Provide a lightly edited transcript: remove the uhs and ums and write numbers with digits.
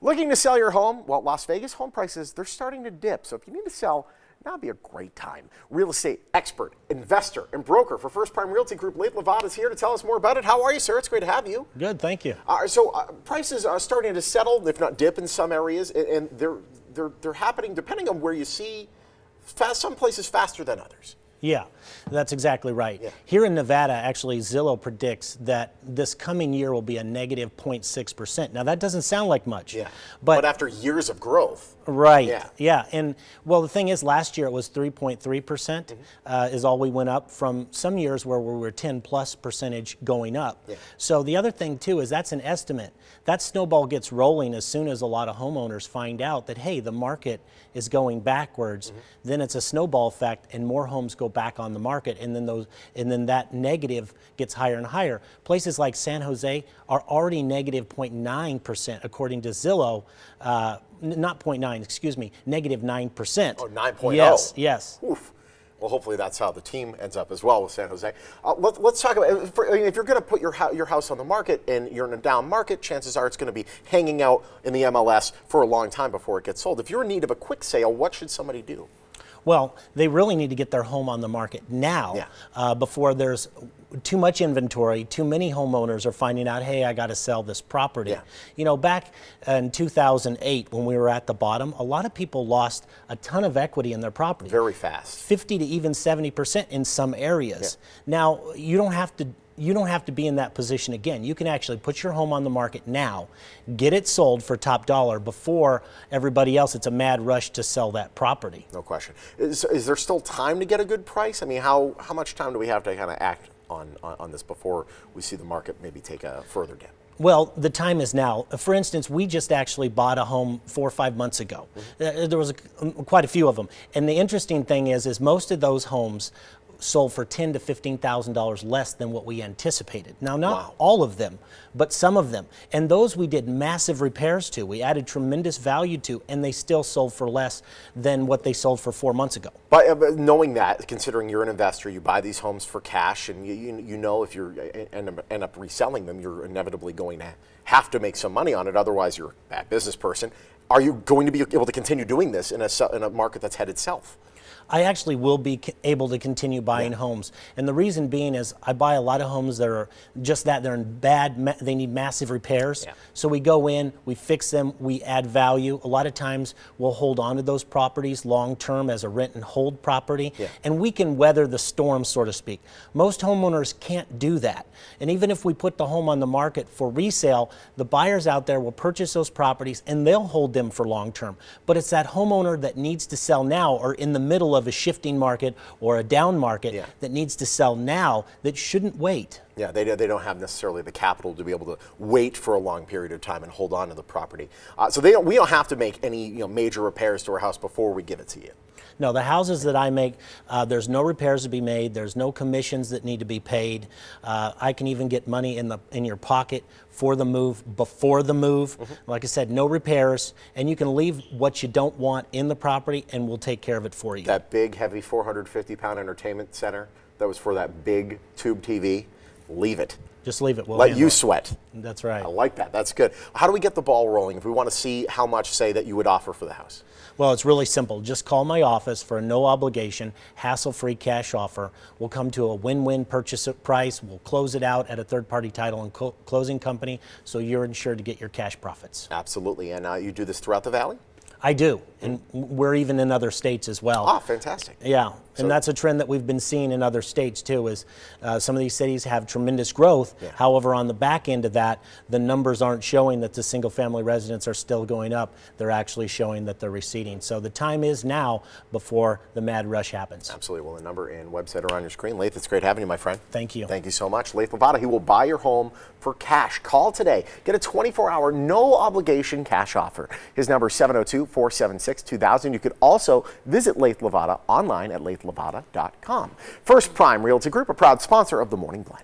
Looking to sell your home? Well, Las Vegas home prices, they're starting to dip. So if you need to sell, now would be a great time. Real estate expert, investor, and broker for First Prime Realty Group, Lathe Lavada is here to tell us more about it. How are you, sir? It's great to have you. Good, thank you. Prices are starting to settle, if not dip in some areas, and they're happening depending on where you see some places faster than others. Yeah, that's exactly right. Yeah. Here in Nevada, actually, Zillow predicts that this coming year will be a negative 0.6%. Now, that doesn't sound like much. Yeah. But after years of growth. Right. Yeah. And well, the thing is, last year it was 3.3% is all we went up from some years where we were 10+% going up. Yeah. So the other thing too is that's an estimate. That snowball gets rolling as soon as a lot of homeowners find out that, hey, the market is going backwards. Then it's a snowball effect, and more homes go back on the market, and then that negative gets higher and higher. Places like San Jose are already negative 0.9% according to Zillow. Not 0.9, excuse me, negative 9%. Oh, 9.0. Yes, yes. Oof. Well, hopefully that's how the team ends up as well with San Jose. Let's talk about, if you're going to put your house on the market and you're in a down market, chances are it's going to be hanging out in the MLS for a long time before it gets sold. If you're in need of a quick sale, what should somebody do? Well, they really need to get their home on the market now before there's too much inventory. Too many homeowners are finding out, hey, I got to sell this property. Yeah. You know, back in 2008 when we were at the bottom, a lot of people lost a ton of equity in their property. Very fast. 50 to even 70% in some areas. Yeah. Now, you don't have to be in that position again. You can actually put your home on the market now, get it sold for top dollar before everybody else. It's a mad rush to sell that property. No question. Is there still time to get a good price? I mean, how much time do we have to kind of act on this before we see the market maybe take a further dip? Well, the time is now. For instance, we just actually bought a home 4 or 5 months ago. There was quite a few of them. And the interesting thing is most of those homes sold for $10,000 to $15,000 less than what we anticipated. Now, not all of them, but some of them. And those we did massive repairs to. We added tremendous value to, and they still sold for less than what they sold for 4 months ago. But knowing that, considering you're an investor, you buy these homes for cash, and you know if you end up reselling them, you're inevitably going to have to make some money on it. Otherwise, you're a bad business person. Are you going to be able to continue doing this in a market that's headed south? I actually will be able to continue buying homes. And the reason being is I buy a lot of homes that are just that. They're in they need massive repairs. Yeah. So we go in, we fix them, we add value. A lot of times we'll hold on to those properties long term as a rent and hold property. Yeah. And we can weather the storm, so to speak. Most homeowners can't do that. And even if we put the home on the market for resale, the buyers out there will purchase those properties and they'll hold them for long term. But it's that homeowner that needs to sell now or in the middle of a shifting market or a down market that needs to sell now that shouldn't wait. Yeah, they don't have necessarily the capital to be able to wait for a long period of time and hold on to the property. So we don't have to make any major repairs to our house before we give it to you. No, the houses that I make, there's no repairs to be made. There's no commissions that need to be paid. I can even get money in your pocket for the move, before the move. Like I said, no repairs, and you can leave what you don't want in the property, and we'll take care of it for you. That big, heavy 450-pound entertainment center that was for that big tube TV, leave it. Just leave it. We'll let you sweat. That's right. I like that. That's good. How do we get the ball rolling if we want to see how much, say, that you would offer for the house? Well, it's really simple. Just call my office for a no obligation, hassle-free cash offer. We'll come to a win-win purchase price. We'll close it out at a third-party title and closing company, so you're insured to get your cash profits. Absolutely. And you do this throughout the Valley? I do, and we're even in other states as well. Ah, fantastic. Yeah, and that's a trend that we've been seeing in other states too, is some of these cities have tremendous growth. Yeah. However, on the back end of that, the numbers aren't showing that the single family residents are still going up. They're actually showing that they're receding. So the time is now before the mad rush happens. Absolutely. Well, the number and website are on your screen. Lathe, it's great having you, my friend. Thank you. Thank you so much. Lathe Lavada, he will buy your home for cash. Call today. Get a 24-hour, no obligation cash offer. His number is 702-476-2000. You could also visit Lathe Lavada online at lathelavada.com. First Prime Realty Group, a proud sponsor of the Morning Blend.